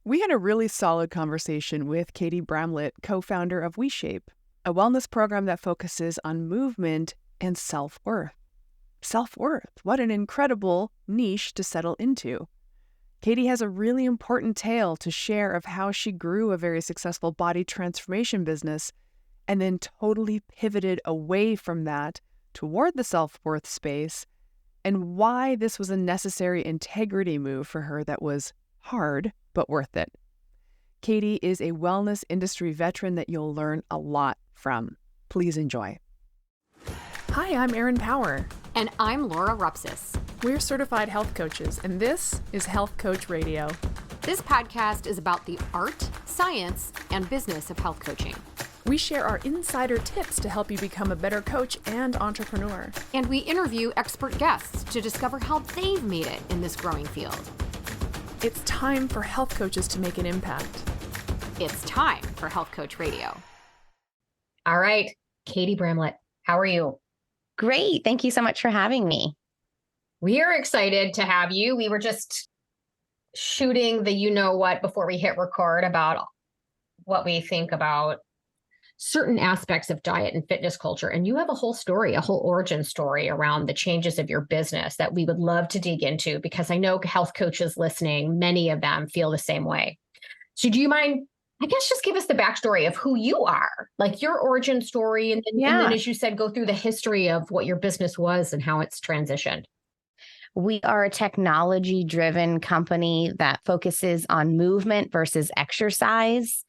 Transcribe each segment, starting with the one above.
We had a really solid conversation with Katie Bramlett, co-founder of WeShape, a wellness program that focuses on movement and self-worth. Self-worth, what an incredible niche to settle into. Katie has a really important tale to share of how she grew a very successful body transformation business and then totally pivoted away from that toward the self-worth space, and why this was a necessary integrity move for her that was hard, but worth it. Katie is a wellness industry veteran that you'll learn a lot from. Please enjoy. Hi, I'm Erin Power. And I'm Laura Rupsis. We're certified health coaches, and this is Health Coach Radio. This podcast is about the art, science, and business of health coaching. We share our insider tips to help you become a better coach and entrepreneur. And we interview expert guests to discover how they've made it in this growing field. It's time for health coaches to make an impact. It's time for Health Coach Radio. All right, Katie Bramlett, how are you? Great. Thank you so much for having me. We are excited to have you. We were just shooting the you-know-what before we hit record about what we think about certain aspects of diet and fitness culture. And you have a whole story, a whole origin story around the changes of your business that we would love to dig into, because I know health coaches listening, many of them feel the same way. So do you mind, I guess, just give us the backstory of who you are, like your origin story. And then, as you said, go through the history of what your business was and how it's transitioned. We are a technology-driven company that focuses on movement versus exercise.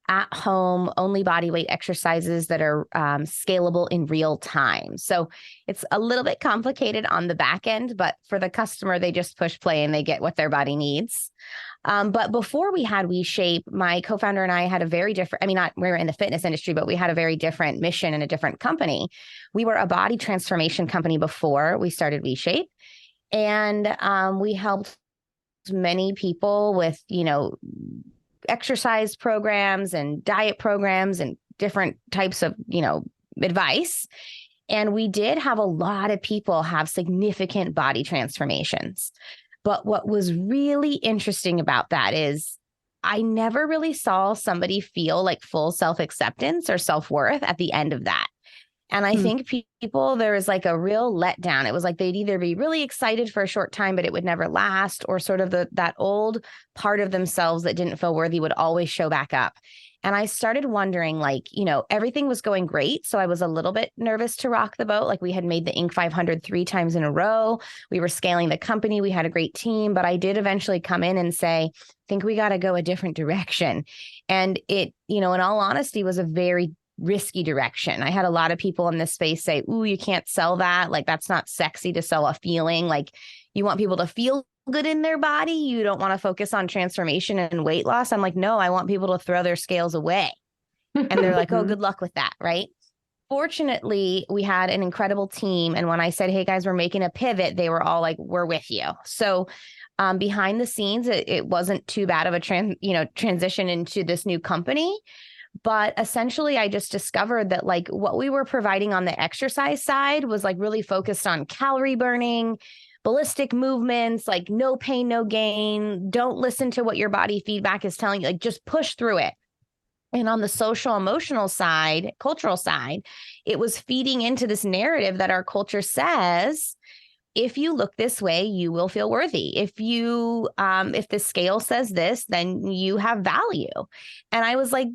At home, only body weight exercises that are scalable in real time. So it's a little bit complicated on the back end, but for the customer, they just push play and they get what their body needs. But before we had WeShape, my co-founder and I had a very different, we were in the fitness industry, but we had a very different mission and a different company. We were a body transformation company before we started WeShape. And we helped many people with, exercise programs and diet programs and different types of, advice. And we did have a lot of people have significant body transformations. But what was really interesting about that is I never really saw somebody feel like full self-acceptance or self-worth at the end of that. And I think people, there was like a real letdown. It was like they'd either be really excited for a short time, but it would never last, or sort of that old part of themselves that didn't feel worthy would always show back up. And I started wondering, everything was going great. So I was a little bit nervous to rock the boat. Like, we had made the Inc. 500 3 times in a row. We were scaling the company. We had a great team, but I did eventually come in and say, I think we got to go a different direction. And it, in all honesty, was a very risky direction. I had a lot of people in this space say, ooh, you can't sell that. Like, that's not sexy to sell a feeling. Like, you want people to feel good in their body. You don't want to focus on transformation and weight loss. I'm like, no, I want people to throw their scales away. And they're like, oh, good luck with that. Right. Fortunately, we had an incredible team. And when I said, hey guys, we're making a pivot, they were all like, we're with you. So behind the scenes, it wasn't too bad of a transition into this new company. But essentially, I just discovered that like what we were providing on the exercise side was like really focused on calorie burning, ballistic movements, like no pain, no gain. Don't listen to what your body feedback is telling you, like just push through it. And on the social, emotional side, cultural side, it was feeding into this narrative that our culture says, if you look this way, you will feel worthy. If the scale says this, then you have value. And I was like,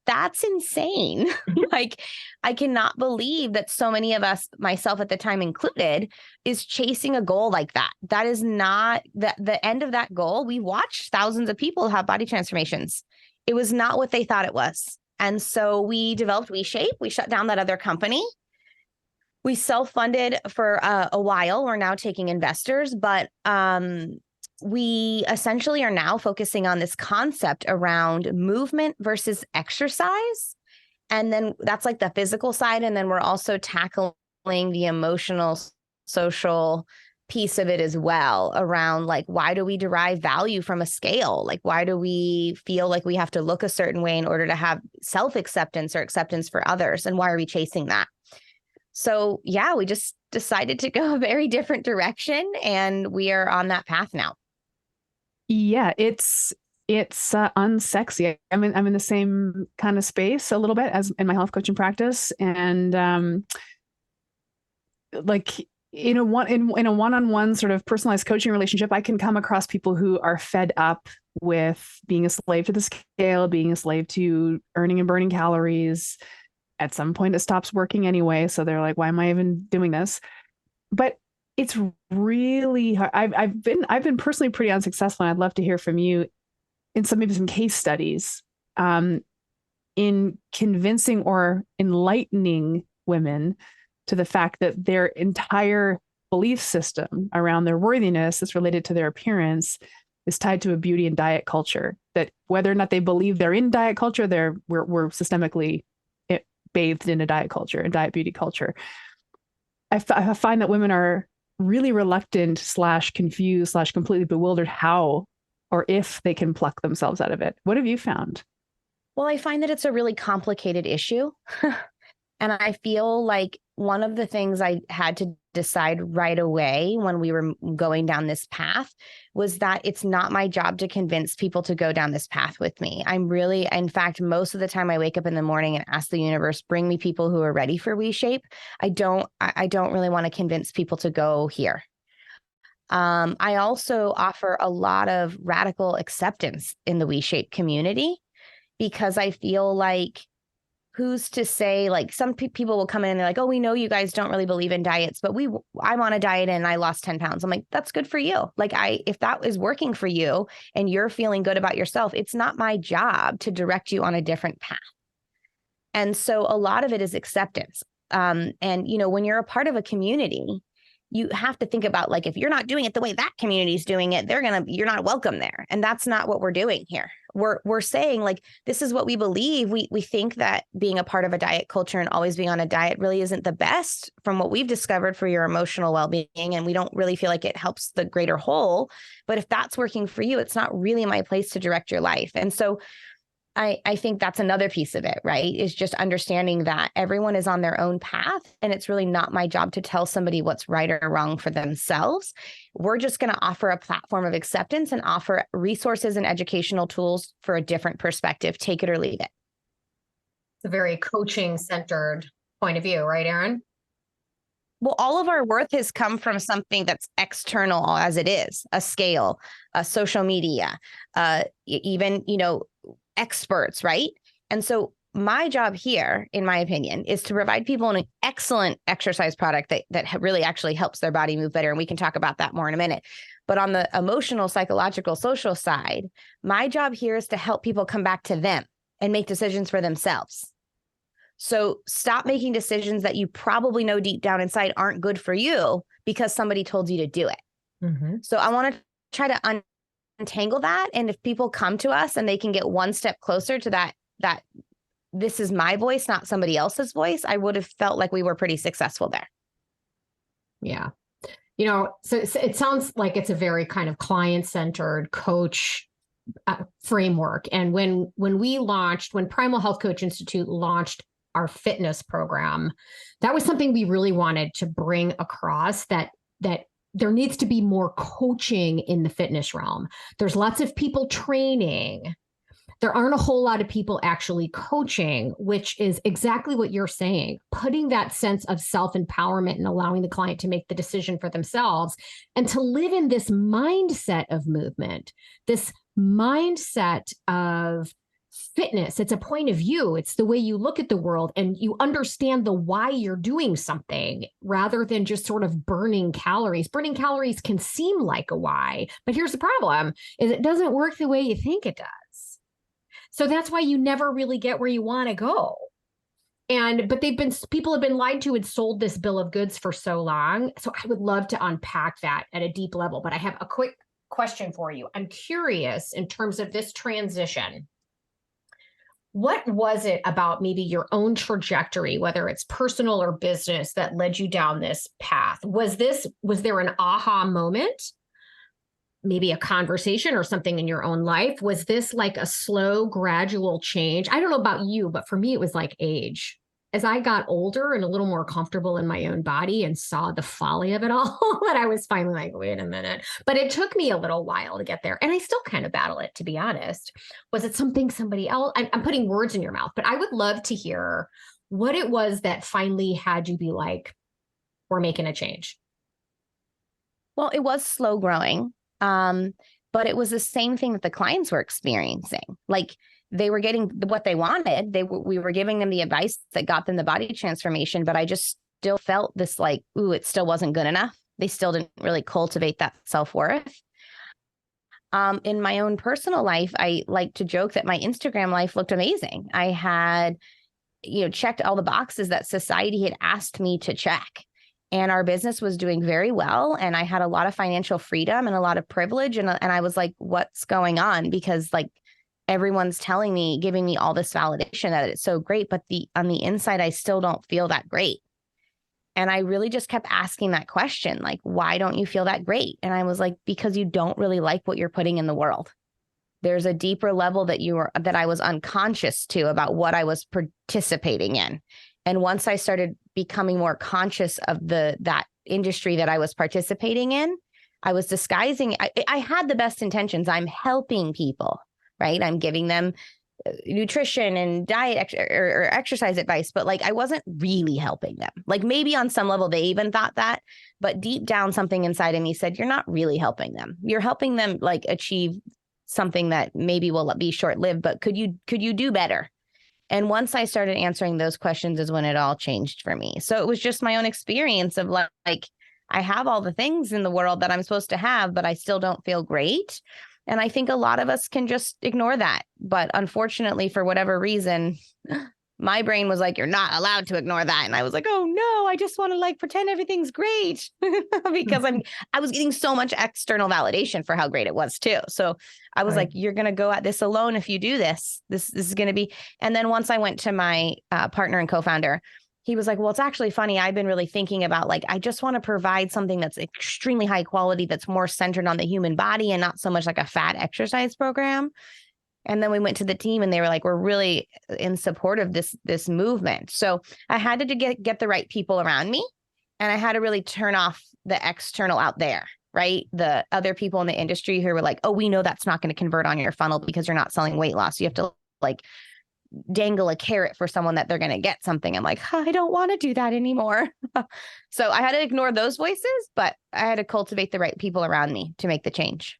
that's insane. Like, I cannot believe that so many of us, myself at the time included, is chasing a goal like that. That is not the end of that goal. We watched thousands of people have body transformations. It was not what they thought it was. And so we developed WeShape. We shut down that other company. We self-funded for a while. We're now taking investors, but we essentially are now focusing on this concept around movement versus exercise. And then that's like the physical side. And then we're also tackling the emotional, social piece of it as well, around like, why do we derive value from a scale? Like, why do we feel like we have to look a certain way in order to have self-acceptance or acceptance for others? And why are we chasing that? So yeah, we just decided to go a very different direction, and we are on that path now. Yeah, it's it's unsexy. I'm in the same kind of space a little bit as in my health coaching practice, and like in a one-on-one sort of personalized coaching relationship, I can come across people who are fed up with being a slave to the scale, being a slave to earning and burning calories. At some point, it stops working anyway, so they're like, "Why am I even doing this?" But it's really hard. I've been personally pretty unsuccessful, and I'd love to hear from you in maybe some case studies in convincing or enlightening women to the fact that their entire belief system around their worthiness that's related to their appearance is tied to a beauty and diet culture. That whether or not they believe they're in diet culture, we're systemically bathed in a diet culture, a diet beauty culture. I find that women are really reluctant / confused / completely bewildered how or if they can pluck themselves out of it. What have you found? Well, I find that it's a really complicated issue. And I feel like one of the things I had to decide right away when we were going down this path was that it's not my job to convince people to go down this path with me. In fact, most of the time I wake up in the morning and ask the universe, bring me people who are ready for WeShape. I don't really want to convince people to go here. I also offer a lot of radical acceptance in the WeShape community because I feel like who's to say, like some people will come in and they're like, oh, we know you guys don't really believe in diets, but I'm on a diet and I lost 10 pounds. I'm like, that's good for you. Like if that is working for you and you're feeling good about yourself, it's not my job to direct you on a different path. And so a lot of it is acceptance. And when you're a part of a community, you have to think about, like, if you're not doing it the way that community is doing it, you're not welcome there. And that's not what we're doing here. We're saying, like, this is what we believe. We think that being a part of a diet culture and always being on a diet really isn't the best from what we've discovered for your emotional well-being. And we don't really feel like it helps the greater whole. But if that's working for you, it's not really my place to direct your life. And so I think that's another piece of it, right? Is just understanding that everyone is on their own path and it's really not my job to tell somebody what's right or wrong for themselves. We're just going to offer a platform of acceptance and offer resources and educational tools for a different perspective. Take it or leave it. It's a very coaching-centered point of view, right, Erin? Well, all of our worth has come from something that's external as it is, a scale, a social media, even, experts, right? And so my job here, in my opinion, is to provide people an excellent exercise product that really actually helps their body move better. And we can talk about that more in a minute. But on the emotional, psychological, social side, my job here is to help people come back to them and make decisions for themselves. So stop making decisions that you probably know deep down inside aren't good for you because somebody told you to do it. Mm-hmm. So I want to try to untangle that. And if people come to us and they can get one step closer to that this is my voice, not somebody else's voice, I would have felt like we were pretty successful there. Yeah. So it sounds like it's a very kind of client-centered coach framework. And when Primal Health Coach Institute launched our fitness program, that was something we really wanted to bring across, that there needs to be more coaching in the fitness realm. There's lots of people training. There aren't a whole lot of people actually coaching, which is exactly what you're saying, putting that sense of self-empowerment and allowing the client to make the decision for themselves and to live in this mindset of movement, this mindset of fitness. It's a point of view. It's the way you look at the world and you understand the why you're doing something rather than just sort of burning calories. Burning calories can seem like a why, but here's the problem is it doesn't work the way you think it does. So that's why you never really get where you want to go. But people have been lied to and sold this bill of goods for so long. So I would love to unpack that at a deep level, but I have a quick question for you. I'm curious in terms of this transition. What was it about maybe your own trajectory, whether it's personal or business, that led you down this path? Was there an aha moment? Maybe a conversation or something in your own life? Was this like a slow, gradual change? I don't know about you, but for me, it was like age. as I got older and a little more comfortable in my own body and saw the folly of it all, that I was finally like, wait a minute. But it took me a little while to get there. And I still kind of battle it, to be honest. Was it something somebody else? I'm putting words in your mouth, but I would love to hear what it was that finally had you be like, we're making a change. Well, it was slow growing. But it was the same thing that the clients were experiencing. Like, they were getting what they wanted. We were giving them the advice that got them the body transformation, but I just still felt this like, ooh, it still wasn't good enough. They still didn't really cultivate that self-worth. In my own personal life, I like to joke that my Instagram life looked amazing. I had, checked all the boxes that society had asked me to check. And our business was doing very well. And I had a lot of financial freedom and a lot of privilege. And I was like, what's going on? Because like, everyone's telling me, giving me all this validation that it's so great, but on the inside, I still don't feel that great. And I really just kept asking that question, like, why don't you feel that great? And I was like, because you don't really like what you're putting in the world. There's a deeper level that I was unconscious to about what I was participating in. And once I started becoming more conscious of that industry that I was participating in, I was disguising. I had the best intentions. I'm helping people. Right? I'm giving them nutrition and diet or exercise advice, but like, I wasn't really helping them. Like, maybe on some level they even thought that, but deep down something inside of me said, you're not really helping them. You're helping them like achieve something that maybe will be short-lived, but could you do better? And once I started answering those questions is when it all changed for me. So it was just my own experience of like, I have all the things in the world that I'm supposed to have, but I still don't feel great. And I think a lot of us can just ignore that. But unfortunately, for whatever reason, my brain was like, you're not allowed to ignore that. And I was like, oh no, I just want to like pretend everything's great because I was getting so much external validation for how great it was too. So I was like, you're going to go at this alone. If you do this is going to be. And then once I went to my partner and co-founder, he was like, well, it's actually funny. I've been really thinking about like, I just want to provide something that's extremely high quality, that's more centered on the human body and not so much like a fat exercise program. And then we went to the team and they were like, we're really in support of this movement. So I had to get the right people around me, and I had to really turn off the external out there, right? The other people in the industry who were like, oh, we know that's not going to convert on your funnel because you're not selling weight loss. You have to like dangle a carrot for someone that they're going to get something. I'm like, I don't want to do that anymore. So I had to ignore those voices, but I had to cultivate the right people around me to make the change.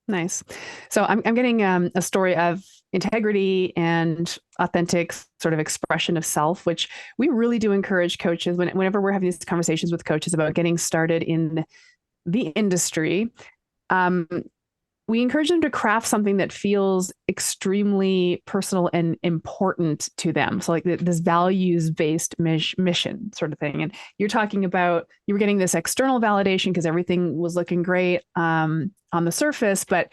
Nice. So I'm getting a story of integrity and authentic sort of expression of self, which we really do encourage coaches whenever we're having these conversations with coaches about getting started in the industry. We encourage them to craft something that feels extremely personal and important to them. So like this values-based mission sort of thing. And you're talking about, you were getting this external validation because everything was looking great on the surface, but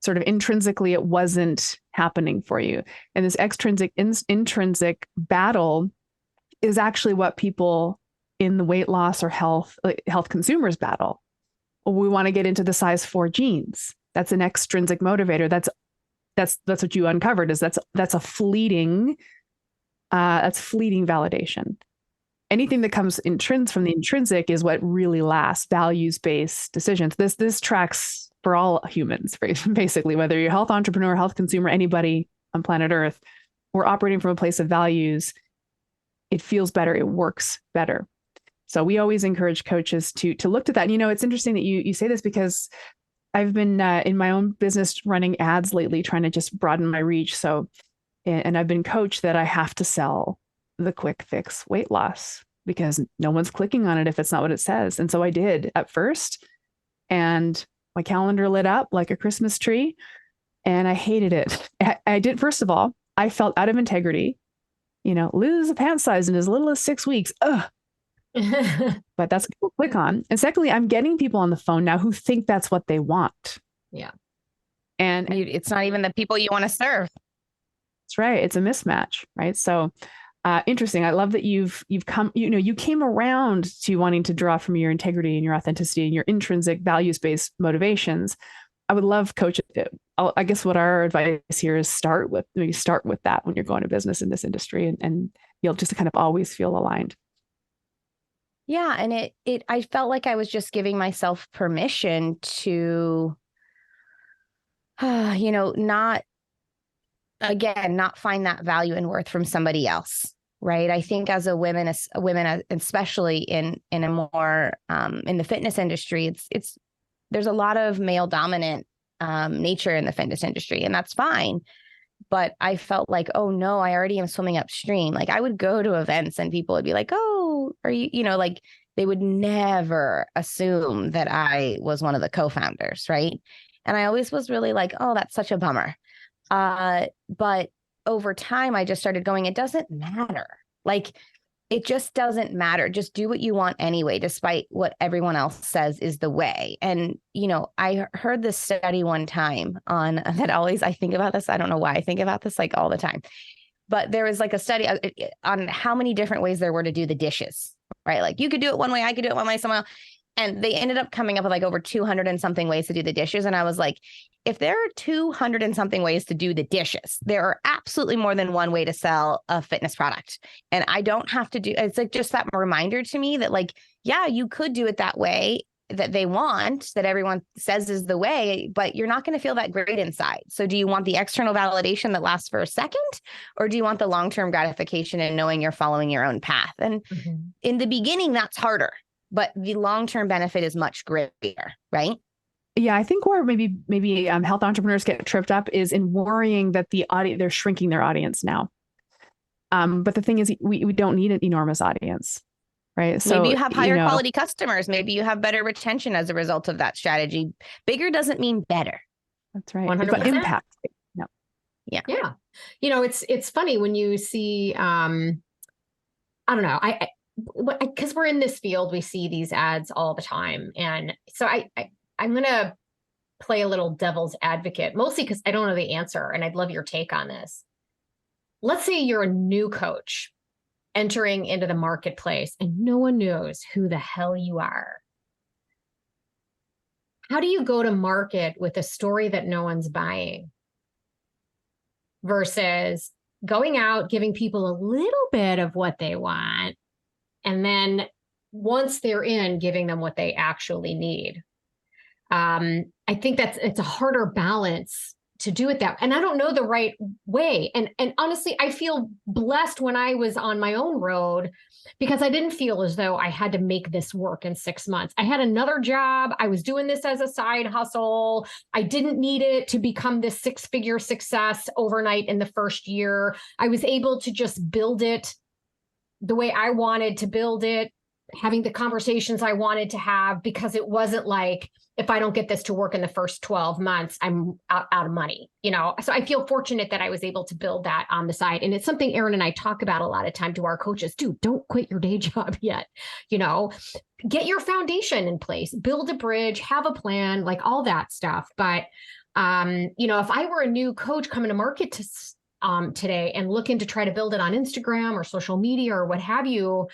sort of intrinsically it wasn't happening for you. And this intrinsic battle is actually what people in the weight loss or health consumers battle. We want to get into the size 4 jeans. That's an extrinsic motivator. That's what you uncovered, is that's a fleeting validation. Anything that comes from the intrinsic is what really lasts. Values-based decisions. This tracks for all humans, basically, whether you're a health entrepreneur, health consumer, anybody on planet Earth. We're operating from a place of values. It feels better. It works better. So we always encourage coaches to look at that. And, it's interesting that you say this, because I've been in my own business running ads lately, trying to just broaden my reach. So, and I've been coached that I have to sell the quick fix weight loss because no one's clicking on it if it's not what it says. And so I did at first, and my calendar lit up like a Christmas tree, and I hated it. I did. First of all, I felt out of integrity. Lose a pant size in as little as 6 weeks. Ugh. But that's what people click on. And secondly, I'm getting people on the phone now who think that's what they want. Yeah. And it's not even the people you want to serve. That's right. It's a mismatch, right? So interesting. I love that you've come, you came around to wanting to draw from your integrity and your authenticity and your intrinsic values-based motivations. I would love coaches. I guess what our advice here is start with that when you're going to business in this industry, and you'll just kind of always feel aligned. Yeah. And I felt like I was just giving myself permission to, not find that value and worth from somebody else. Right. I think as a women, especially in a more, in the fitness industry, there's a lot of male dominant, nature in the fitness industry, and that's fine. But I felt like, oh no, I already am swimming upstream. Like I would go to events and people would be like, oh, are you, like they would never assume that I was one of the co-founders. Right. And I always was really like, oh, that's such a bummer. But over time, I just started going, it doesn't matter. Like, it just doesn't matter. Just do what you want anyway, despite what everyone else says is the way. And, I heard this study one time on that always, I think about this. I don't know why I think about this like all the time, but there was like a study on how many different ways there were to do the dishes, right? Like you could do it one way, I could do it one way, someone else. And they ended up coming up with like over 200 and something ways to do the dishes. And I was like, if there are 200 and something ways to do the dishes, there are absolutely more than one way to sell a fitness product. And I don't have to it's like just that reminder to me that like, yeah, you could do it that way that they want, that everyone says is the way, but you're not going to feel that great inside. So do you want the external validation that lasts for a second, or do you want the long-term gratification and knowing you're following your own path? And in the beginning, that's harder. But the long-term benefit is much greater, right? Yeah, I think where maybe health entrepreneurs get tripped up is in worrying that they're shrinking their audience now. But the thing is, we don't need an enormous audience, right? So maybe you have higher quality customers. Maybe you have better retention as a result of that strategy. Bigger doesn't mean better. That's right. 100%. But impact. No. Yeah. Yeah. It's funny when you see, I don't know, because we're in this field, we see these ads all the time. And so I'm going to play a little devil's advocate, mostly because I don't know the answer. And I'd love your take on this. Let's say you're a new coach entering into the marketplace and no one knows who the hell you are. How do you go to market with a story that no one's buying versus going out, giving people a little bit of what they want, and then once they're in, giving them what they actually need? I think it's a harder balance to do it that. And I don't know the right way. And honestly, I feel blessed when I was on my own road because I didn't feel as though I had to make this work in 6 months. I had another job. I was doing this as a side hustle. I didn't need it to become this 6-figure success overnight in the first year. I was able to just build it the way I wanted to build it, having the conversations I wanted to have, because it wasn't like, if I don't get this to work in the first 12 months, I'm out of money, So I feel fortunate that I was able to build that on the side. And it's something Erin and I talk about a lot of time to our coaches. Dude, don't quit your day job yet. Get your foundation in place, build a bridge, have a plan, like all that stuff. But, if I were a new coach coming to market today and looking to try to build it on Instagram or social media or what have you,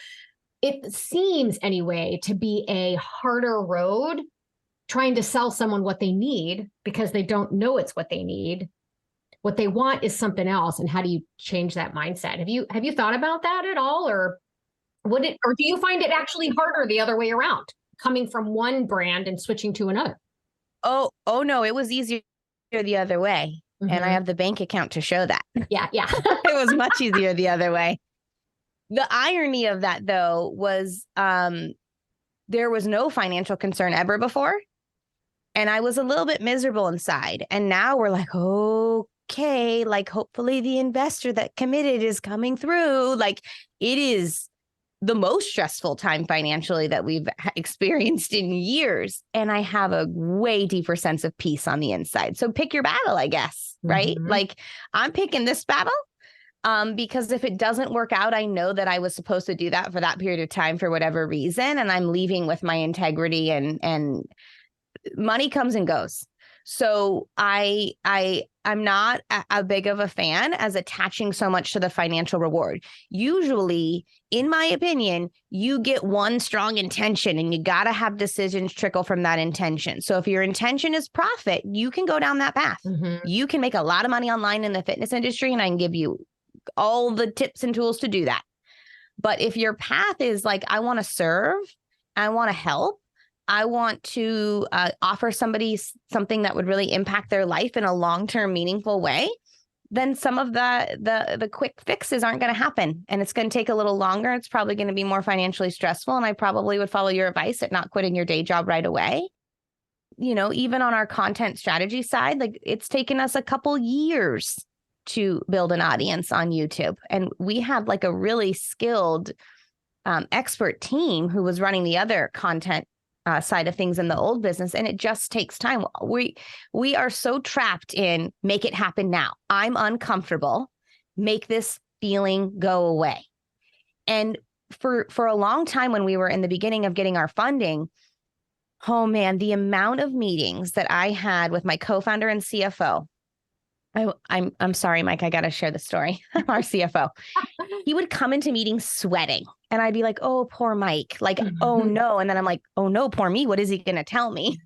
it seems anyway to be a harder road trying to sell someone what they need because they don't know it's what they need. What they want is something else. And how do you change that mindset? Have you thought about that at all? Or do you find it actually harder the other way around, coming from one brand and switching to another? Oh no, it was easier the other way. Mm-hmm. And I have the bank account to show that. Yeah. It was much easier the other way. The irony of that, though, was there was no financial concern ever before. And I was a little bit miserable inside. And now we're like, okay, like hopefully the investor that committed is coming through. Like it is the most stressful time financially that we've experienced in years. And I have a way deeper sense of peace on the inside. So pick your battle, I guess, right? Mm-hmm. Like I'm picking this battle. Because if it doesn't work out, I know that I was supposed to do that for that period of time for whatever reason. And I'm leaving with my integrity and money comes and goes. So I'm not a big of a fan as attaching so much to the financial reward. Usually, in my opinion, you get one strong intention and you got to have decisions trickle from that intention. So if your intention is profit, you can go down that path. Mm-hmm. You can make a lot of money online in the fitness industry, and I can give you all the tips and tools to do that. But if your path is like, I want to serve, I want to help, I want to offer somebody something that would really impact their life in a long-term, meaningful way, then some of the quick fixes aren't going to happen. And it's going to take a little longer. It's probably going to be more financially stressful. And I probably would follow your advice at not quitting your day job right away. You know, even on our content strategy side, like it's taken us a couple years to build an audience on YouTube. And we had like a really skilled expert team who was running the other content side of things in the old business. And it just takes time. We are so trapped in make it happen now. I'm uncomfortable. Make this feeling go away. And for a long time, when we were in the beginning of getting our funding, oh man, the amount of meetings that I had with my co-founder and CFO. I'm sorry, Mike, I got to share the story. Our CFO, he would come into meetings sweating and I'd be like, oh, poor Mike, like, oh no. And then I'm like, oh no, poor me. What is he going to tell me?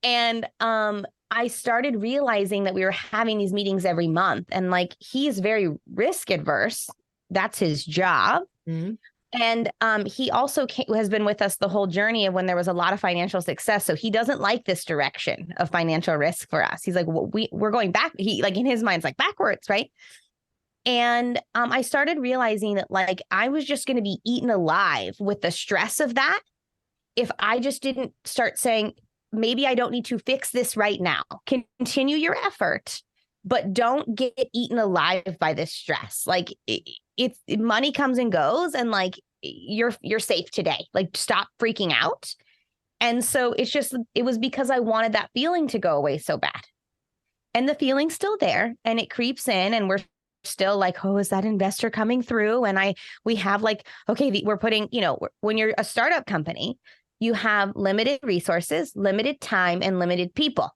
And I started realizing that we were having these meetings every month and like, he is very risk adverse. That's his job. Mm-hmm. And he also has been with us the whole journey of when there was a lot of financial success. So he doesn't like this direction of financial risk for us. He's like, well, we're going back. He like in his mind, it's like backwards, right? And I started realizing that like I was just going to be eaten alive with the stress of that if I just didn't start saying, maybe I don't need to fix this right now. Continue your effort, but don't get eaten alive by this stress. Like it's money comes and goes and like you're safe today. Like stop freaking out. And so it was because I wanted that feeling to go away so bad. And the feeling's still there and it creeps in and we're still like, oh, is that investor coming through? And we have like, okay, we're putting, you know, when you're a startup company, you have limited resources, limited time, and limited people.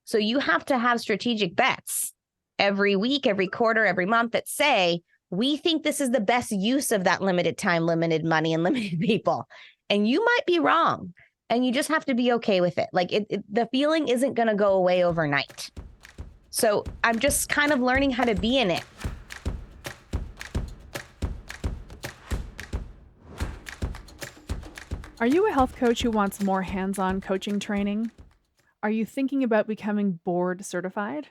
So you have to have strategic bets every week, every quarter, every month that say, we think this is the best use of that limited time, limited money, and limited people. And you might be wrong. And you just have to be okay with it. Like the feeling isn't going to go away overnight. So I'm just kind of learning how to be in it. Are you a health coach who wants more hands-on coaching training? Are you thinking about becoming board certified?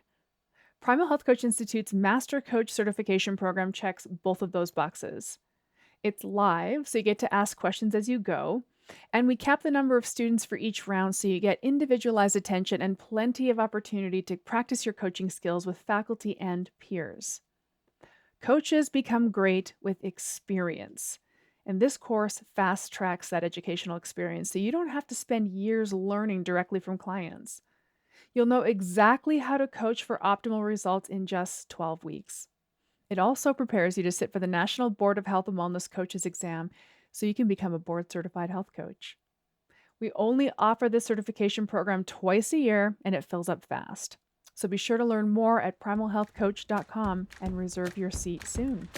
Primal Health Coach Institute's Master Coach Certification Program checks both of those boxes. It's live, so you get to ask questions as you go, and we cap the number of students for each round so you get individualized attention and plenty of opportunity to practice your coaching skills with faculty and peers. Coaches become great with experience, and this course fast tracks that educational experience so you don't have to spend years learning directly from clients. You'll know exactly how to coach for optimal results in just 12 weeks. It also prepares you to sit for the National Board of Health and Wellness Coaches exam so you can become a board-certified health coach. We only offer this certification program twice a year, and it fills up fast. So be sure to learn more at primalhealthcoach.com and reserve your seat soon.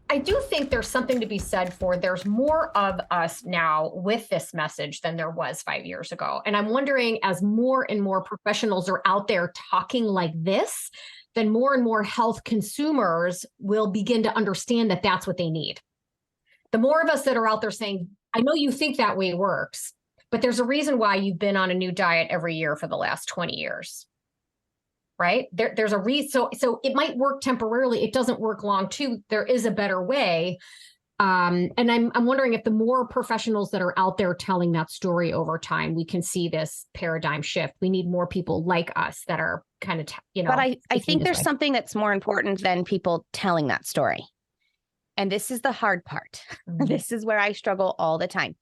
I do think there's something to be said for there's more of us now with this message than there was 5 years ago. And I'm wondering, as more and more professionals are out there talking like this, then more and more health consumers will begin to understand that that's what they need. The more of us that are out there saying, I know you think that way works, but there's a reason why you've been on a new diet every year for the last 20 years. Right? There's a reason. So it might work temporarily. It doesn't work long too. There is a better way. And I'm wondering if the more professionals that are out there telling that story over time, we can see this paradigm shift. We need more people like us that are kind of, But I think there's something that's more important than people telling that story. And this is the hard part. Mm-hmm. This is where I struggle all the time.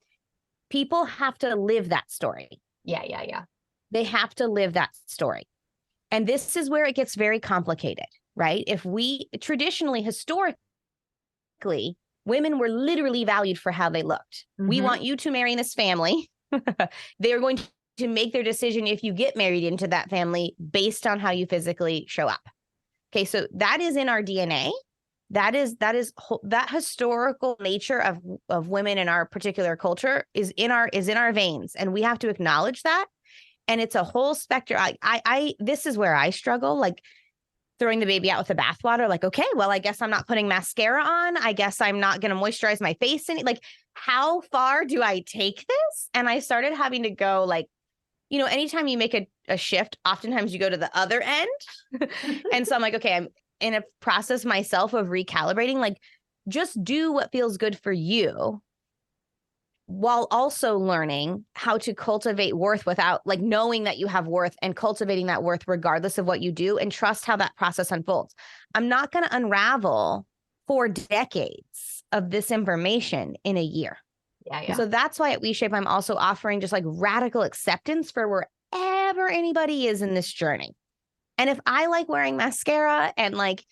People have to live that story. Yeah. They have to live that story. And this is where it gets very complicated, right? If we historically, women were literally valued for how they looked. Mm-hmm. We want you to marry this family. They are going to make their decision if you get married into that family based on how you physically show up. Okay, so that is in our DNA. That historical nature of women in our particular culture is in our veins, and we have to acknowledge that. And it's a whole spectrum. This is where I struggle. Like throwing the baby out with the bathwater. Like, okay, well, I guess I'm not putting mascara on. I guess I'm not going to moisturize my face. And like, how far do I take this? And I started having to go like, anytime you make a shift, oftentimes you go to the other end. And so I'm like, okay, I'm in a process myself of recalibrating, like just do what feels good for you, while also learning how to cultivate worth without like knowing that you have worth and cultivating that worth regardless of what you do, and trust how that process unfolds. I'm not going to unravel 4 decades of this information in a year. Yeah. So that's why at WeShape, I'm also offering just like radical acceptance for wherever anybody is in this journey. And if I like wearing mascara and like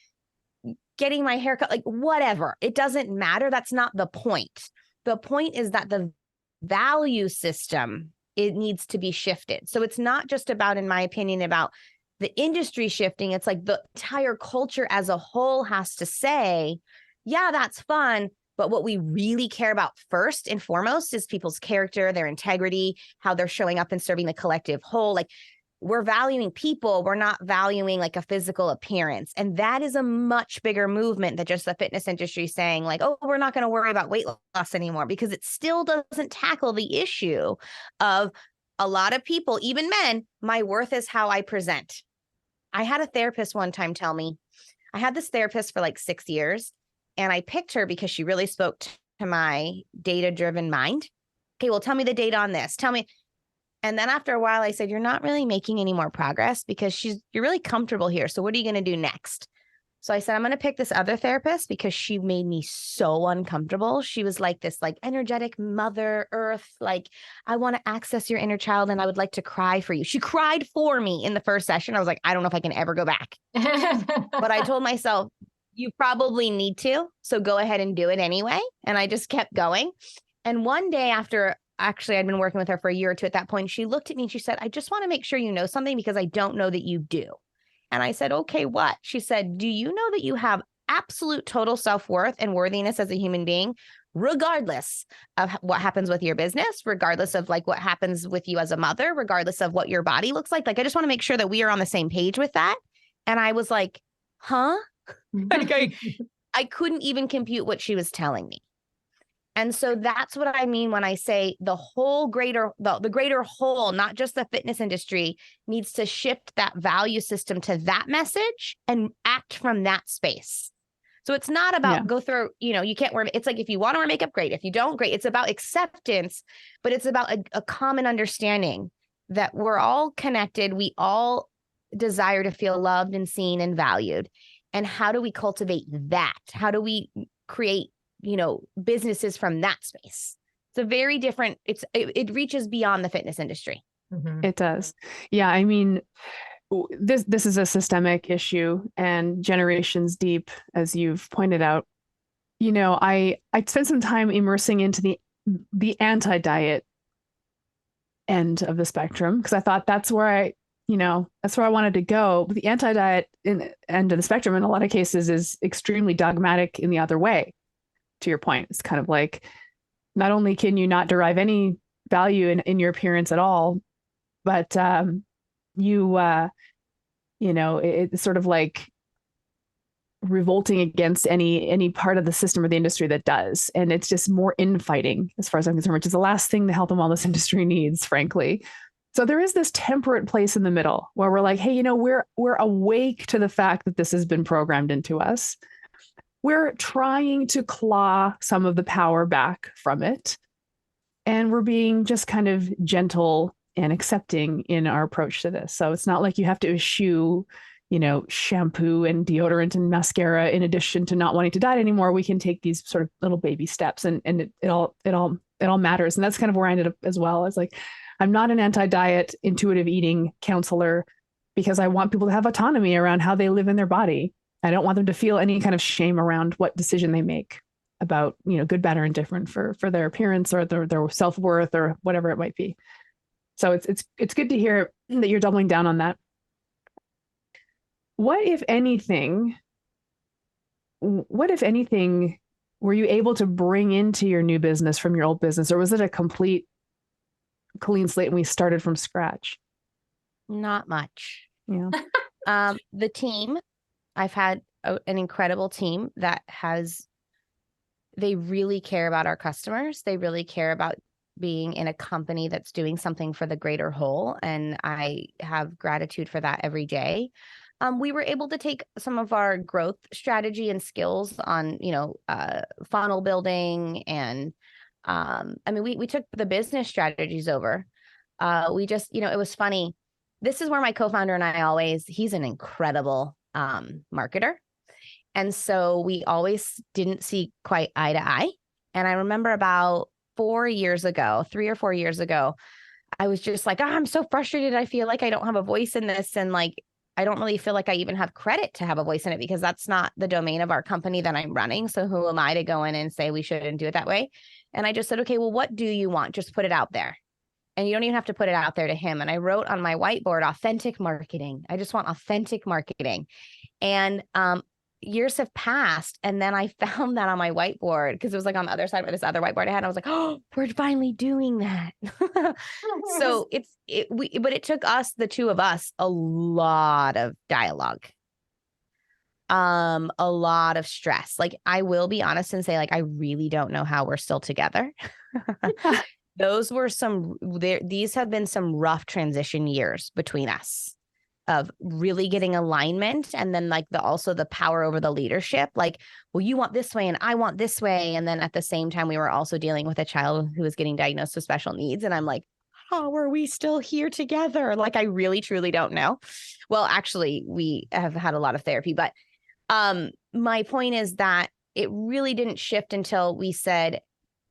getting my hair cut, like whatever, it doesn't matter. That's not the point. The point is that the value system, it needs to be shifted. So it's not just about, in my opinion, about the industry shifting. It's like the entire culture as a whole has to say, yeah, that's fun. But what we really care about first and foremost is people's character, their integrity, how they're showing up and serving the collective whole. Like we're valuing people. We're not valuing like a physical appearance. And that is a much bigger movement than just the fitness industry saying like, oh, we're not going to worry about weight loss anymore, because it still doesn't tackle the issue of a lot of people, even men, my worth is how I present. I had a therapist one time tell me, I had this therapist for like 6 years, and I picked her because she really spoke to my data-driven mind. Okay, well, tell me the data on this. Tell me. And then after a while, I said, you're not really making any more progress because you're really comfortable here. So what are you going to do next? So I said, I'm going to pick this other therapist because she made me so uncomfortable. She was like this like energetic mother earth. Like, I want to access your inner child and I would like to cry for you. She cried for me in the first session. I was like, I don't know if I can ever go back. But I told myself, you probably need to. So go ahead and do it anyway. And I just kept going. And one day after, actually, I'd been working with her for a year or two at that point, she looked at me and she said, I just want to make sure you know something because I don't know that you do. And I said, okay, what? She said, do you know that you have absolute total self-worth and worthiness as a human being, regardless of what happens with your business, regardless of like what happens with you as a mother, regardless of what your body looks like? Like, I just want to make sure that we are on the same page with that. And I was like, huh? Like I couldn't even compute what she was telling me. And so that's what I mean when I say the greater whole, not just the fitness industry, needs to shift that value system to that message and act from that space. So it's not about go through, you can't wear, it's like, if you want to wear makeup, great. If you don't, great. It's about acceptance, but it's about a common understanding that we're all connected. We all desire to feel loved and seen and valued. And how do we cultivate that? How do we create, businesses from that space? It's a very different, it reaches beyond the fitness industry. Mm-hmm. It does. Yeah. I mean, this is a systemic issue and generations deep, as you've pointed out. I spent some time immersing into the anti-diet end of the spectrum, because I thought that's where that's where I wanted to go. But the anti-diet end of the spectrum in a lot of cases is extremely dogmatic in the other way. To your point, it's kind of like, not only can you not derive any value in your appearance at all, but it's sort of like revolting against any part of the system or the industry that does. And it's just more infighting, as far as I'm concerned, which is the last thing the health and wellness industry needs, frankly. So there is this temperate place in the middle where we're like, hey, we're awake to the fact that this has been programmed into us. We're trying to claw some of the power back from it. And we're being just kind of gentle and accepting in our approach to this. So it's not like you have to eschew, shampoo and deodorant and mascara in addition to not wanting to diet anymore. We can take these sort of little baby steps, and it all matters. And that's kind of where I ended up as well. It's like, I'm not an anti-diet intuitive eating counselor because I want people to have autonomy around how they live in their body. I don't want them to feel any kind of shame around what decision they make about, good, bad, or indifferent for their appearance or their self-worth or whatever it might be. So it's good to hear that you're doubling down on that. What if anything, were you able to bring into your new business from your old business, or was it a complete clean slate and we started from scratch? Not much. Yeah. The team I've had an incredible team that they really care about our customers. They really care about being in a company that's doing something for the greater whole. And I have gratitude for that every day. We were able to take some of our growth strategy and skills on, funnel building. And we took the business strategies over. We just, it was funny. This is where my co-founder and I he's an incredible marketer. And so we always didn't see quite eye to eye. And I remember about 3 or 4 years ago, I was just like, I'm so frustrated. I feel like I don't have a voice in this. And like, I don't really feel like I even have credit to have a voice in it because that's not the domain of our company that I'm running. So who am I to go in and say we shouldn't do it that way? And I just said, okay, well, what do you want? Just put it out there. And you don't even have to put it out there to him. And I wrote on my whiteboard, authentic marketing. I just want authentic marketing. And years have passed. And then I found that on my whiteboard because it was like on the other side of this other whiteboard I had. And I was like, oh, we're finally doing that. So but it took us, the two of us, a lot of dialogue, a lot of stress. Like, I will be honest and say, like, I really don't know how we're still together. These have been some rough transition years between us of really getting alignment. And then like also the power over the leadership, like, well, you want this way and I want this way. And then at the same time, we were also dealing with a child who was getting diagnosed with special needs. And I'm like, how are we still here together? Like, I really, truly don't know. Well, actually, we have had a lot of therapy, but my point is that it really didn't shift until we said,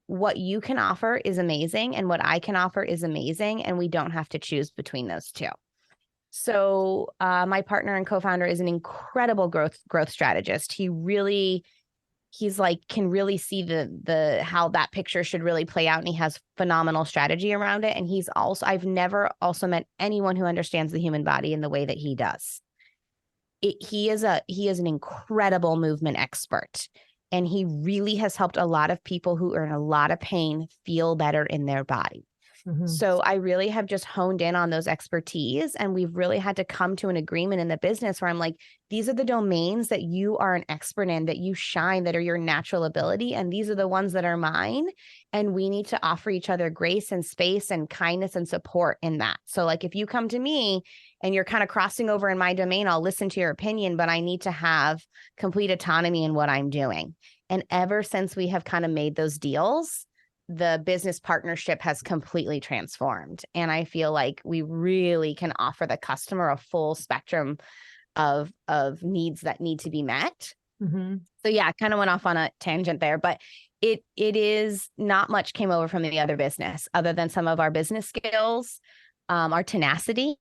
what you can offer is amazing and what I can offer is amazing. And we don't have to choose between those two. So my partner and co-founder is an incredible growth strategist. He's like, can really see the how that picture should really play out. And he has phenomenal strategy around it. And I've never also met anyone who understands the human body in the way that he does. He is an incredible movement expert. And he really has helped a lot of people who are in a lot of pain feel better in their body. Mm-hmm. So I really have just honed in on those expertise, and we've really had to come to an agreement in the business where I'm like, these are the domains that you are an expert in, that you shine, that are your natural ability. And these are the ones that are mine. And we need to offer each other grace and space and kindness and support in that. So like, if you come to me and you're kind of crossing over in my domain, I'll listen to your opinion, but I need to have complete autonomy in what I'm doing. And ever since we have kind of made those deals, the business partnership has completely transformed. And I feel like we really can offer the customer a full spectrum of needs that need to be met. Mm-hmm. So yeah, I kind of went off on a tangent there, but it is not much came over from the other business other than some of our business skills, our tenacity.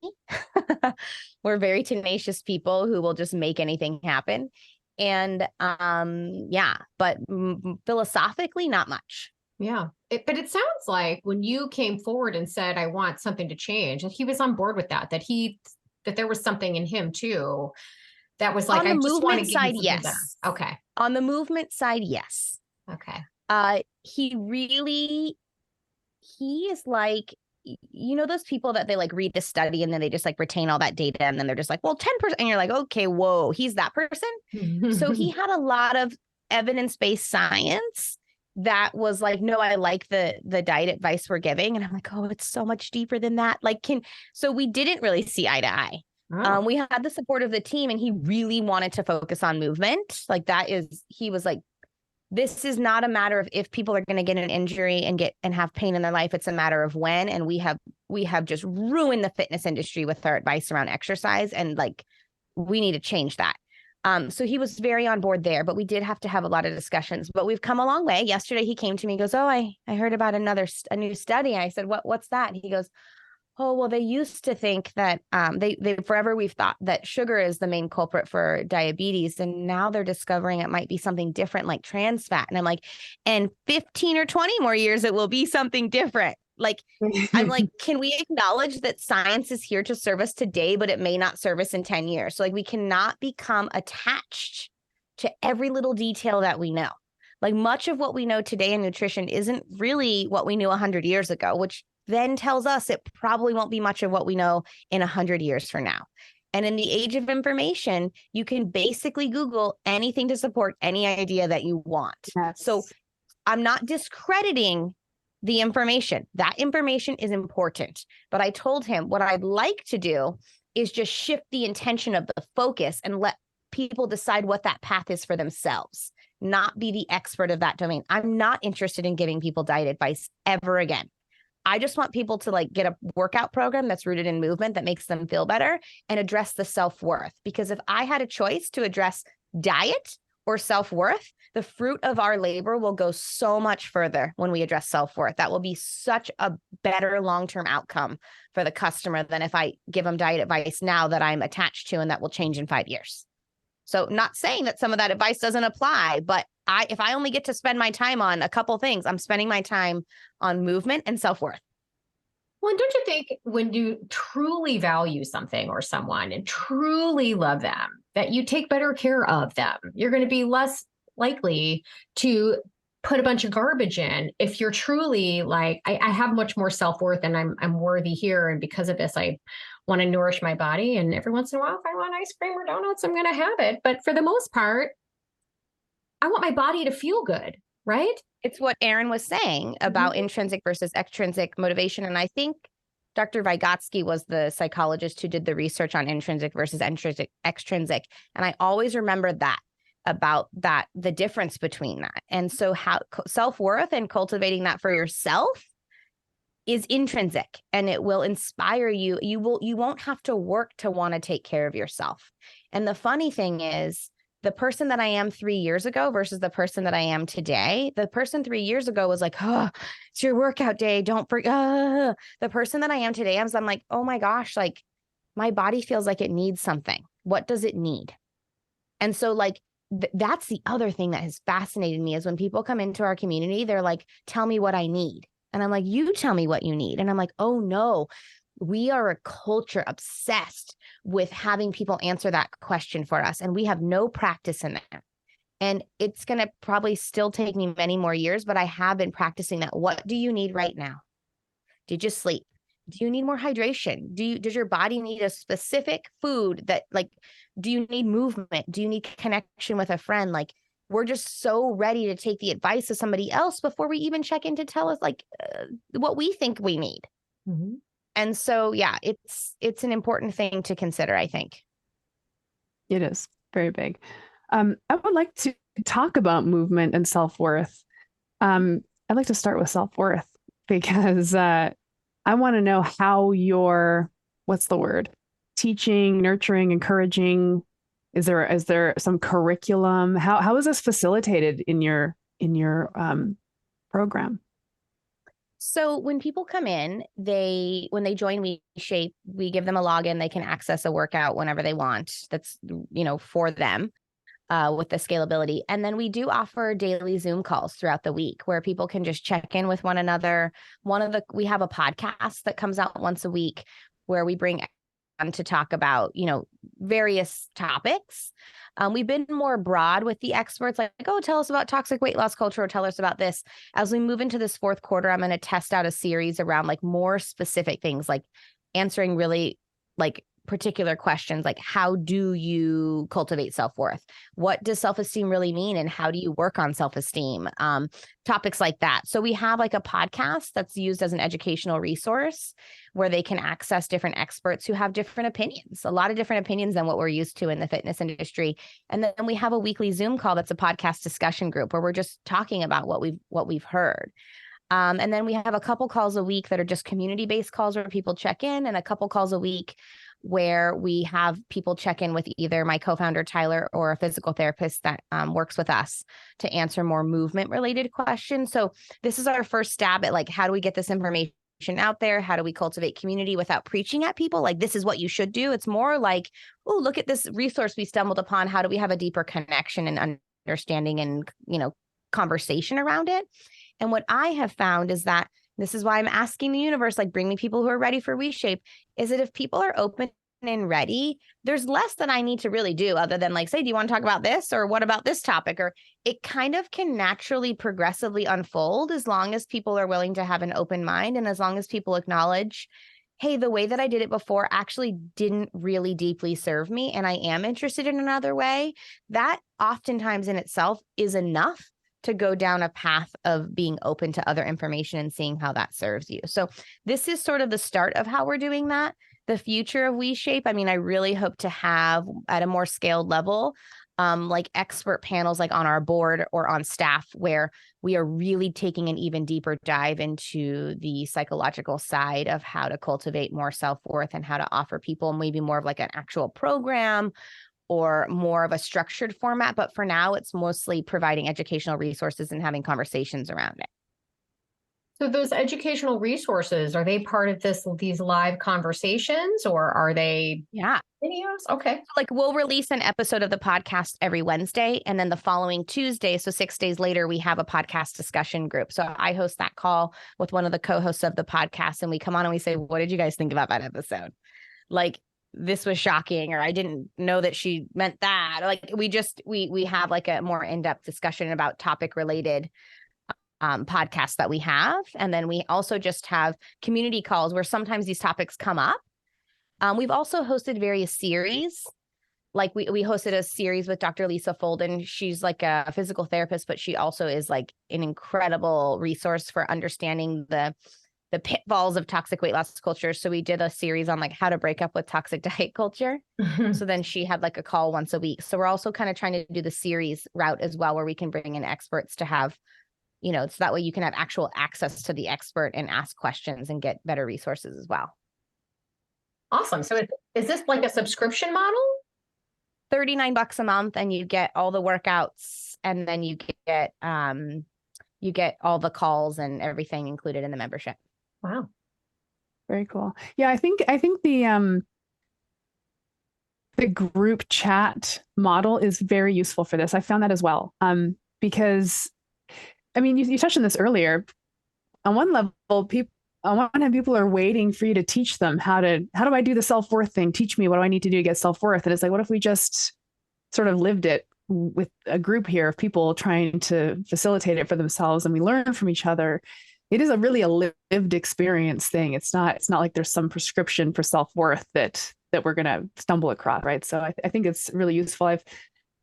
We're very tenacious people who will just make anything happen. And but philosophically, not much. Yeah. But it sounds like when you came forward and said, I want something to change, and he was on board with that there was something in him too, that was like, on the movement side, yes. Better. Okay. On the movement side, yes. Okay. He is like, those people that they like read the study and then they just like retain all that data. And then they're just like, well, 10%. And you're like, okay, whoa, he's that person. So he had a lot of evidence-based science that was like, no, I like the diet advice we're giving. And I'm like, oh, it's so much deeper than that. So we didn't really see eye to eye. Oh. We had the support of the team, and he really wanted to focus on movement. He was like, this is not a matter of if people are going to get an injury and have pain in their life. It's a matter of when. And we have just ruined the fitness industry with our advice around exercise. And like, we need to change that. So he was very on board there, but we did have to have a lot of discussions, but we've come a long way. Yesterday he came to me and goes, oh, I heard about a new study. I said, what's that? He goes, oh, well, they used to think that they forever we've thought that sugar is the main culprit for diabetes. And now they're discovering it might be something different, like trans fat. And I'm like, and 15 or 20 more years, it will be something different. Like, I'm like, can we acknowledge that science is here to serve us today, but it may not serve us in 10 years? So like, we cannot become attached to every little detail that we know. Like, much of what we know today in nutrition isn't really what we knew 100 years ago, which then tells us it probably won't be much of what we know in 100 years from now. And in the age of information, you can basically Google anything to support any idea that you want. Yes. So I'm not discrediting the information. That information is important. But I told him what I'd like to do is just shift the intention of the focus and let people decide what that path is for themselves, not be the expert of that domain. I'm not interested in giving people diet advice ever again. I just want people to like get a workout program that's rooted in movement that makes them feel better and address the self-worth. Because if I had a choice to address diet or self-worth, the fruit of our labor will go so much further when we address self-worth. That will be such a better long-term outcome for the customer than if I give them diet advice now that I'm attached to and that will change in 5 years. So not saying that some of that advice doesn't apply, but if I only get to spend my time on a couple things, I'm spending my time on movement and self-worth. Well, and don't you think when you truly value something or someone and truly love them, that you take better care of them? You're going to be less likely to put a bunch of garbage in if you're truly like, I have much more self-worth and I'm worthy here. And because of this, I want to nourish my body. And every once in a while, if I want ice cream or donuts, I'm going to have it. But for the most part, I want my body to feel good, right? It's what Erin was saying about intrinsic versus extrinsic motivation. And I think Dr. Vygotsky was the psychologist who did the research on intrinsic versus extrinsic. And I always remember that about that, the difference between that. And so how self-worth and cultivating that for yourself is intrinsic, and it will inspire you. You won't have to work to want to take care of yourself. And the funny thing is, the person that I am 3 years ago versus the person that I am today, the person 3 years ago was like, oh, it's your workout day. Don't forget. The person that I am today, I'm like, oh my gosh, like my body feels like it needs something. What does it need? And so like, that's the other thing that has fascinated me is when people come into our community, they're like, tell me what I need. And I'm like, you tell me what you need. And I'm like, oh no, we are a culture obsessed with having people answer that question for us. And we have no practice in that. And it's going to probably still take me many more years, but I have been practicing that. What do you need right now? Did you sleep? Do you need more hydration? Does your body need a specific food that like, do you need movement? Do you need connection with a friend? Like, we're just so ready to take the advice of somebody else before we even check in to tell us like what we think we need. Mm-hmm. And so, yeah, it's an important thing to consider, I think. It is very big. I would like to talk about movement and self-worth. I'd like to start with self-worth because I want to know how you're, what's the word? Teaching, nurturing, encouraging. Is there some curriculum? How is this facilitated in your program? So when people come in, when they join WeShape, we give them a login. They can access a workout whenever they want. That's, for them with the scalability. And then we do offer daily Zoom calls throughout the week where people can just check in with one another. We have a podcast that comes out once a week where we bring on to talk about, various topics. We've been more broad with the experts, like, oh, tell us about toxic weight loss culture, or tell us about this. As we move into this fourth quarter, I'm going to test out a series around like more specific things, like answering really like particular questions, like how do you cultivate self-worth? What does self-esteem really mean? And how do you work on self-esteem? Topics like that. So we have like a podcast that's used as an educational resource where they can access different experts who have different opinions, a lot of different opinions than what we're used to in the fitness industry. And then we have a weekly Zoom call that's a podcast discussion group where we're just talking about what we've heard. And then we have a couple calls a week that are just community-based calls where people check in, and a couple calls a week where we have people check in with either my co-founder, Tyler, or a physical therapist that works with us to answer more movement-related questions. So this is our first stab at like, how do we get this information out there? How do we cultivate community without preaching at people? Like, this is what you should do. It's more like, oh, look at this resource we stumbled upon. How do we have a deeper connection and understanding and, conversation around it? And what I have found is that this is why I'm asking the universe, like, bring me people who are ready for WeShape, is that if people are open and ready, there's less that I need to really do other than like, say, do you want to talk about this? Or what about this topic? Or it kind of can naturally, progressively unfold as long as people are willing to have an open mind and as long as people acknowledge, hey, the way that I did it before actually didn't really deeply serve me, and I am interested in another way, that oftentimes in itself is enough to go down a path of being open to other information and seeing how that serves you. So this is sort of the start of how we're doing that. The future of WeShape, I mean, I really hope to have at a more scaled level, like expert panels like on our board or on staff, where we are really taking an even deeper dive into the psychological side of how to cultivate more self-worth and how to offer people maybe more of like an actual program or more of a structured format. But for now, it's mostly providing educational resources and having conversations around it. So those educational resources, are they part of these live conversations, or are they videos? Okay. Like we'll release an episode of the podcast every Wednesday, and then the following Tuesday, so 6 days later, we have a podcast discussion group. So I host that call with one of the co-hosts of the podcast, and we come on and we say, what did you guys think about that episode? Like, this was shocking, or I didn't know that she meant that. Or like we have like a more in-depth discussion about topic related podcasts that we have. And then we also just have community calls where sometimes these topics come up. We've also hosted various series. Like we hosted a series with Dr. Lisa Folden. She's like a physical therapist, but she also is like an incredible resource for understanding the pitfalls of toxic weight loss culture. So we did a series on like how to break up with toxic diet culture. So then she had like a call once a week. So we're also kind of trying to do the series route as well, where we can bring in experts to have, so that way you can have actual access to the expert and ask questions and get better resources as well. Awesome. So is this like a subscription model? $39 a month, and you get all the workouts, and then you get all the calls and everything included in the membership. Wow. Very cool. Yeah, I think the group chat model is very useful for this. I found that as well. Because I mean, you touched on this earlier. On one level, people are waiting for you to teach them how do I do the self-worth thing? Teach me, what do I need to do to get self-worth? And it's like, what if we just sort of lived it with a group here of people trying to facilitate it for themselves, and we learn from each other? It is a lived experience thing. It's not like there's some prescription for self-worth that we're going to stumble across, right? So I think it's really useful.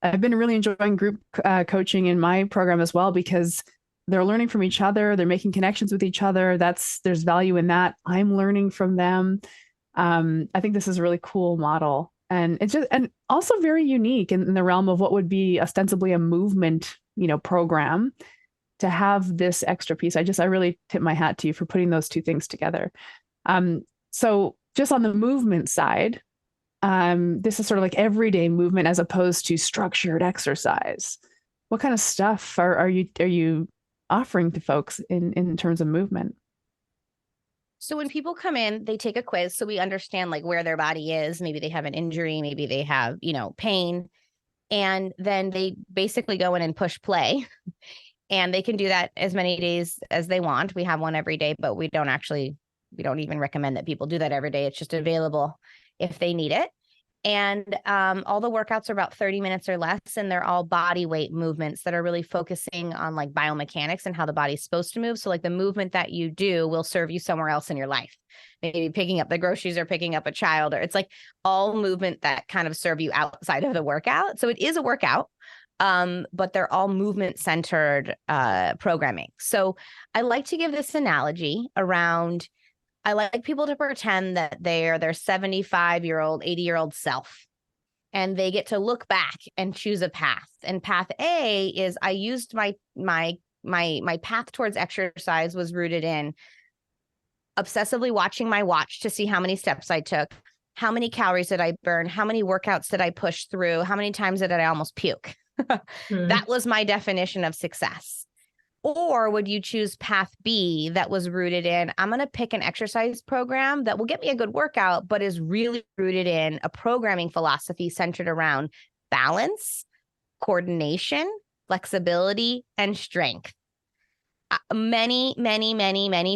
I've been really enjoying group coaching in my program as well, because they're learning from each other. They're making connections with each other. There's value in that. I'm learning from them. I think this is a really cool model, and it's and also very unique in the realm of what would be ostensibly a movement, program. To have this extra piece, I really tip my hat to you for putting those two things together. So just on the movement side, this is sort of like everyday movement as opposed to structured exercise. What kind of stuff are you offering to folks in terms of movement? So when people come in, they take a quiz, so we understand like where their body is. Maybe they have an injury, maybe they have, pain, and then they basically go in and push play. And they can do that as many days as they want. We have one every day, but we don't even recommend that people do that every day. It's just available if they need it. And all the workouts are about 30 minutes or less, and they're all body weight movements that are really focusing on like biomechanics and how the body's supposed to move. So like the movement that you do will serve you somewhere else in your life. Maybe picking up the groceries or picking up a child, or it's like all movement that kind of serve you outside of the workout. So it is a workout. But they're all movement-centered programming. So I like to give this analogy around, I like people to pretend that they're their 75-year-old, 80-year-old self, and they get to look back and choose a path. And path A is, I used my path towards exercise was rooted in obsessively watching my watch to see how many steps I took, how many calories did I burn, how many workouts did I push through, how many times did I almost puke. That was my definition of success. Or would you choose path B that was rooted in, I'm going to pick an exercise program that will get me a good workout, but is really rooted in a programming philosophy centered around balance, coordination, flexibility, and strength. Many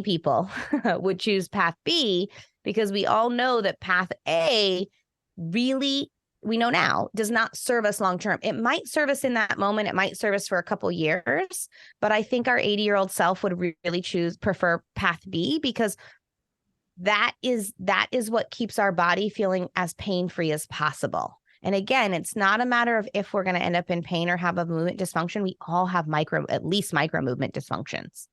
people would choose path B, because we all know that path A really, we know now, does not serve us long term. It might serve us in that moment. It might serve us for a couple years, but I think our 80-year-old self would really prefer path B, because that is what keeps our body feeling as pain-free as possible. And again, it's not a matter of if we're going to end up in pain or have a movement dysfunction. We all have at least micro movement dysfunctions.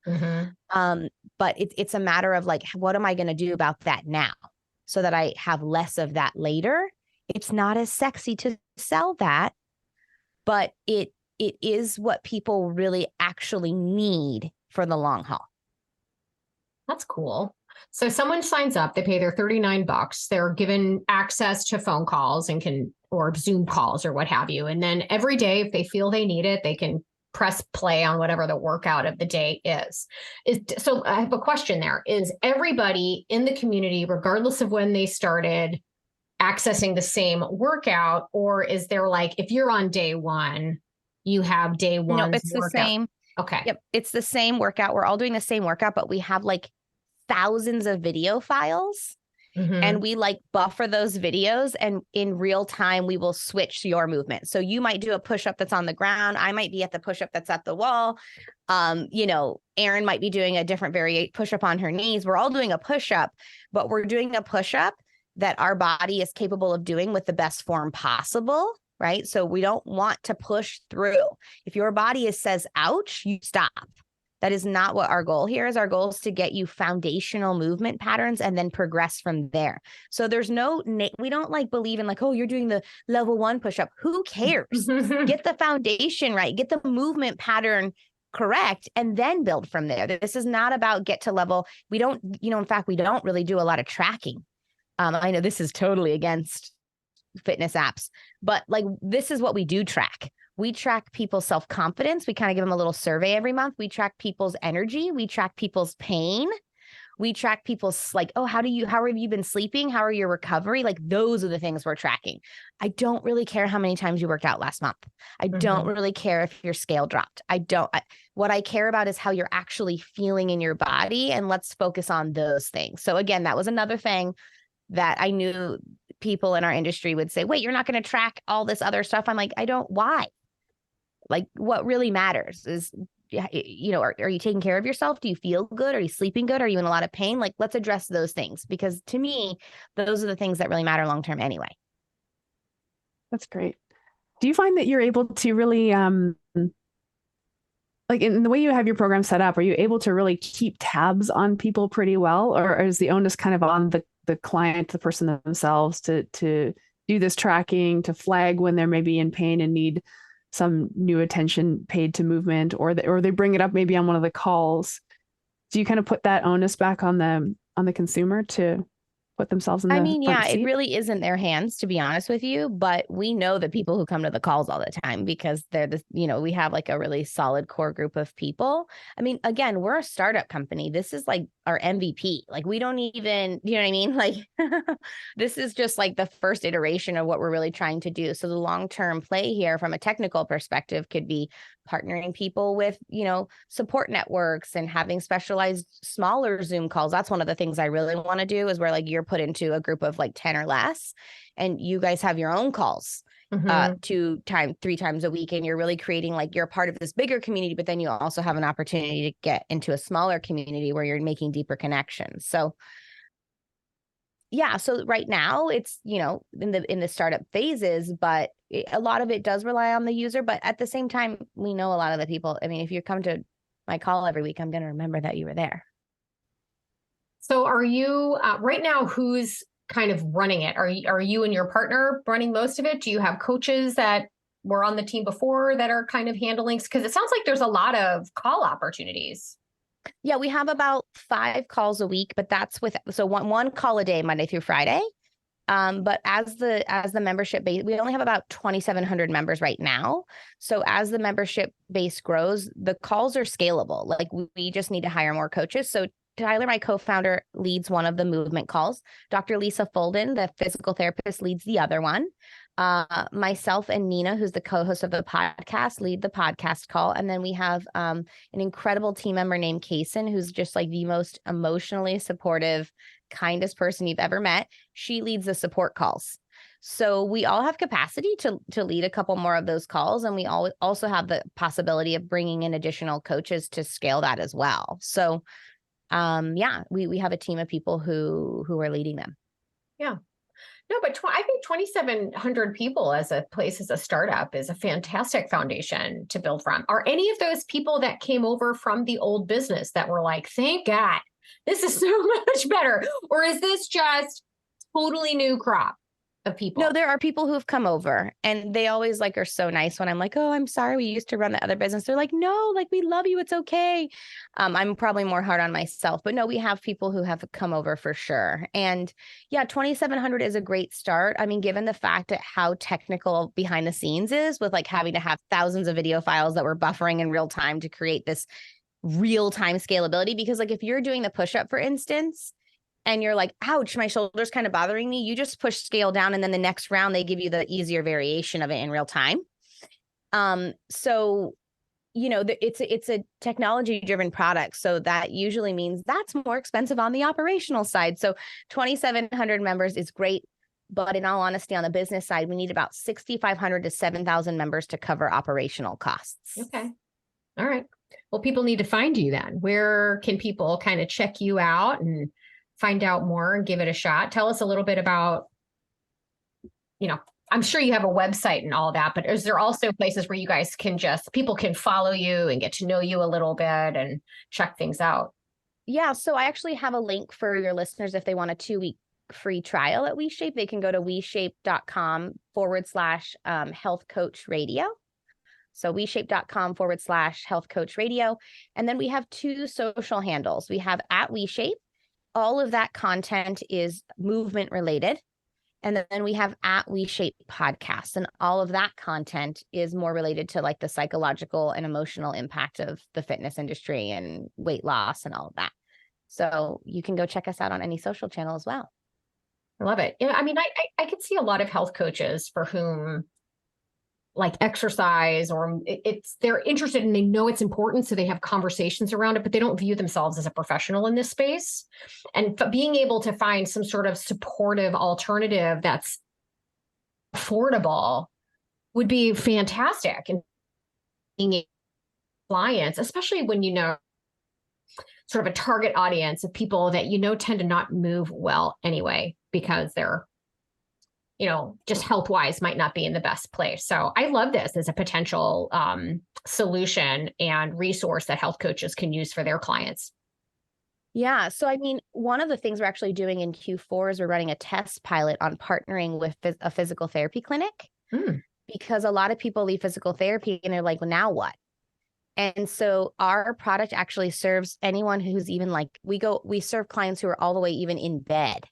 But it's a matter of like, what am I going to do about that now so that I have less of that later? It's not as sexy to sell that, but it is what people really actually need for the long haul. That's cool. So someone signs up, they pay their $39. They're given access to phone calls or Zoom calls or what have you. And then every day, if they feel they need it, they can press play on whatever the workout of the day is. So I have a question there. Is everybody in the community, regardless of when they started, accessing the same workout? Or is there like, if you're on day one, you have day one? No, it's the same. Okay. Yep. It's the same workout. We're all doing the same workout, but we have like thousands of video files. And we like buffer those videos, and in real time, we will switch your movement. So you might do a push-up that's on the ground. I might be at the push-up that's at the wall. Erin might be doing a different push-up on her knees. We're all doing a push-up, but we're doing a push-up that our body is capable of doing with the best form possible, right? So we don't want to push through. If your body says, ouch, you stop. That is not what our goal here is. Our goal is to get you foundational movement patterns and then progress from there. So there's we don't like believe in like, oh, you're doing the level 1 push-up. Who cares? Get the foundation right, get the movement pattern correct, and then build from there. This is not about get to level. We don't, in fact, we don't really do a lot of tracking. I know this is totally against fitness apps, but like, this is what we do track. We track people's self-confidence. We kind of give them a little survey every month. We track people's energy. We track people's pain. We track people's like, oh, how have you been sleeping? How are your recovery? Like, those are the things we're tracking. I don't really care how many times you worked out last month. I don't really care if your scale dropped. What I care about is how you're actually feeling in your body. And let's focus on those things. So again, that was another thing that I knew people in our industry would say, wait, you're not going to track all this other stuff. I'm like, why? Like, what really matters is, are you taking care of yourself? Do you feel good? Are you sleeping good? Are you in a lot of pain? Like, let's address those things, because to me, those are the things that really matter long-term anyway. That's great. Do you find that you're able to really, like in the way you have your program set up, are you able to really keep tabs on people pretty well? Or is the onus kind of on the client, the person themselves to do this tracking, to flag when they're maybe in pain and need some new attention paid to movement, or they bring it up maybe on one of the calls? Do you kind of put that onus back on the consumer to put themselves in the front seat? It really is in their hands, to be honest with you. But we know the people who come to the calls all the time, because they're we have like a really solid core group of people. I mean, again, we're a startup company. This is like our MVP. Like, we don't even, you know what I mean? Like, this is just like the first iteration of what we're really trying to do. So the long-term play here from a technical perspective could be partnering people with, support networks and having specialized smaller Zoom calls. That's one of the things I really want to do, is where like you're put into a group of like 10 or less, and you guys have your own calls 3 times a week. And you're really creating like, you're part of this bigger community, but then you also have an opportunity to get into a smaller community where you're making deeper connections. So yeah, so right now it's, in the startup phases, but a lot of it does rely on the user. But at the same time, we know a lot of the people. I mean, if you come to my call every week, I'm going to remember that you were there. So are you right now, who's kind of running it? Are you and your partner running most of it? Do you have coaches that were on the team before that are kind of handling? Because it sounds like there's a lot of call opportunities. Yeah, we have about 5 calls a week, but that's one call a day, Monday through Friday. But as the membership base, we only have about 2,700 members right now. So as the membership base grows, the calls are scalable. Like, we just need to hire more coaches. So Tyler, my co-founder, leads one of the movement calls. Dr. Lisa Folden, the physical therapist, leads the other one. Myself and Nina, who's the co-host of the podcast, lead the podcast call. And then we have an incredible team member named Kason, who's just like the most emotionally supportive, kindest person you've ever met. She leads the support calls. So we all have capacity to lead a couple more of those calls. And we also have the possibility of bringing in additional coaches to scale that as well. So we have a team of people who are leading them. Yeah. No, but I think 2,700 people as a place, as a startup, is a fantastic foundation to build from. Are any of those people that came over from the old business that were like, thank God, this is so much better? Or is this just totally new crop of people? No, there are people who have come over, and they always are so nice when I'm like, oh, I'm sorry, we used to run the other business. They're like, no, we love you. It's okay. I'm probably more hard on myself, but no, we have people who have come over for sure. And yeah, 2,700 is a great start. I mean, given the fact that how technical behind the scenes is with having to have thousands of video files that we're buffering in real time to create this real time scalability, because if you're doing the push-up, for instance, and you're like, ouch, my shoulder's kind of bothering me, you just push scale down, and then the next round, they give you the easier variation of it in real time. So, it's a technology-driven product. So that usually means that's more expensive on the operational side. So 2,700 members is great. But in all honesty, on the business side, we need about 6,500 to 7,000 members to cover operational costs. Okay. All right. Well, people need to find you then. Where can people kind of check you out and find out more and give it a shot? Tell us a little bit about, I'm sure you have a website and all that, but is there also places where you guys people can follow you and get to know you a little bit and check things out? Yeah. So I actually have a link for your listeners. If they want a 2-week free trial at WeShape, they can go to WeShape.com/health coach radio. So WeShape.com/health coach radio. And then we have 2 social handles. We have at WeShape. All of that content is movement related. And then we have at WeShape podcast, and all of that content is more related to the psychological and emotional impact of the fitness industry and weight loss and all of that. So you can go check us out on any social channel as well. I love it. Yeah, I mean, I could see a lot of health coaches for whom exercise, or they're interested and they know it's important. So they have conversations around it, but they don't view themselves as a professional in this space. And being able to find some sort of supportive alternative that's affordable would be fantastic. And being clients, especially when sort of a target audience of people that tend to not move well anyway, because they're just health-wise might not be in the best place. So I love this as a potential solution and resource that health coaches can use for their clients. Yeah. So, I mean, one of the things we're actually doing in Q4 is we're running a test pilot on partnering with a physical therapy clinic, because a lot of people leave physical therapy and they're like, well, now what? And so our product actually serves anyone who's even we serve clients who are all the way even in bed.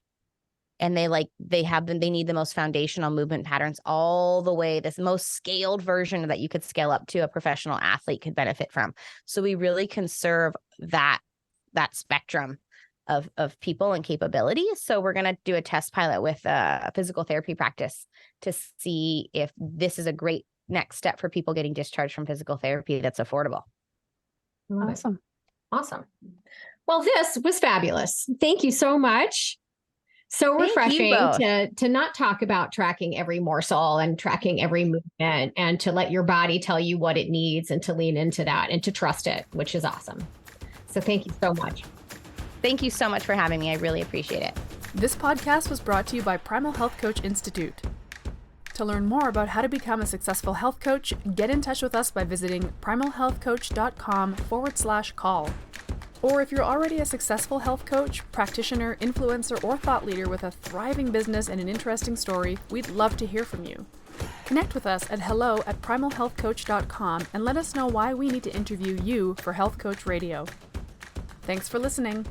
And they need the most foundational movement patterns all the way, this most scaled version that you could scale up to a professional athlete could benefit from. So we really can serve that spectrum of people and capabilities. So we're going to do a test pilot with a physical therapy practice to see if this is a great next step for people getting discharged from physical therapy that's affordable. Awesome. Well, this was fabulous. Thank you so much. So refreshing to not talk about tracking every morsel and tracking every movement, and to let your body tell you what it needs and to lean into that and to trust it, which is awesome. So thank you so much. Thank you so much for having me. I really appreciate it. This podcast was brought to you by Primal Health Coach Institute. To learn more about how to become a successful health coach, get in touch with us by visiting primalhealthcoach.com/call. Or if you're already a successful health coach, practitioner, influencer, or thought leader with a thriving business and an interesting story, we'd love to hear from you. Connect with us at hello@primalhealthcoach.com and let us know why we need to interview you for Health Coach Radio. Thanks for listening.